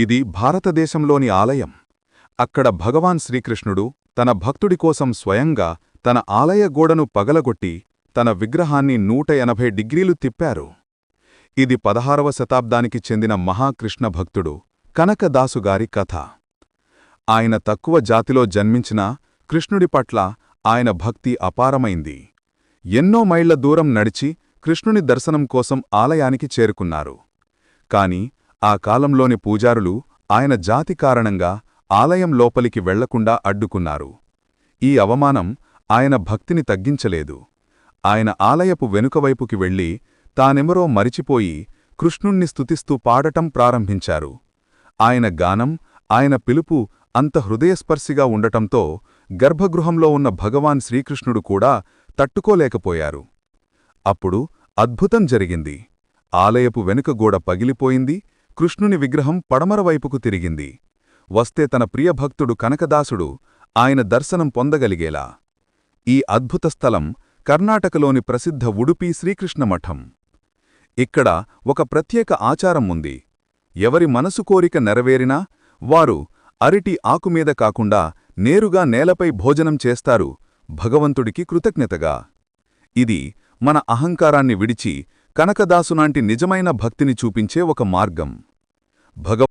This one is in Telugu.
ఇది భారతదేశంలోని ఆలయం. అక్కడ భగవాన్ శ్రీకృష్ణుడు తన భక్తుడి కోసం స్వయంగా తన ఆలయ గోడను పగలగొట్టి తన విగ్రహాన్ని 180 డిగ్రీలు తిప్పారు. ఇది 16వ శతాబ్దానికి చెందిన మహాకృష్ణ భక్తుడు కనకదాసుగారి కథ. ఆయన తక్కువ జాతిలో జన్మించినా కృష్ణుడి పట్ల ఆయన భక్తి అపారమైంది. ఎన్నో మైళ్ల దూరం నడిచి కృష్ణుని దర్శనం కోసం ఆలయానికి చేరుకున్నారు. కాని ఆ కాలంలోని పూజారులు ఆయన జాతి కారణంగా ఆలయం లోపలికి వెళ్లకుండా అడ్డుకున్నారు. ఈ అవమానం ఆయన భక్తిని తగ్గించలేదు. ఆయన ఆలయపు వెనుకవైపుకి వెళ్లి తానెవరో మరిచిపోయి కృష్ణుణ్ణి స్తుతిస్తూ పాడటం ప్రారంభించారు. ఆయన గానం, ఆయన పిలుపు అంత హృదయస్పర్శిగా ఉండటంతో గర్భగృహంలో ఉన్న భగవాన్ శ్రీకృష్ణుడు కూడా తట్టుకోలేకపోయారు. అప్పుడు అద్భుతం జరిగింది. ఆలయపు వెనుక గోడ పగిలిపోయింది. కృష్ణుని విగ్రహం పడమరవైపుకు తిరిగింది. వస్తే తన ప్రియభక్తుడు కనకదాసుడు ఆయన దర్శనం పొందగలిగేలా. ఈ అద్భుత స్థలం కర్ణాటకలోని ప్రసిద్ధ ఉడుపి శ్రీకృష్ణ మఠం. ఇక్కడ ఒక ప్రత్యేక ఆచారం ఉంది. ఎవరి మనసు కోరిక నెరవేరినా వారు అరటి ఆకుమీద కాకుండా నేరుగా నేలపై భోజనం చేస్తారు, భగవంతుడికి కృతజ్ఞతగా. ఇది మన అహంకారాన్ని విడిచి కనకదాసునాంటి నిజమైన భక్తిని చూపించే ఒక మార్గం.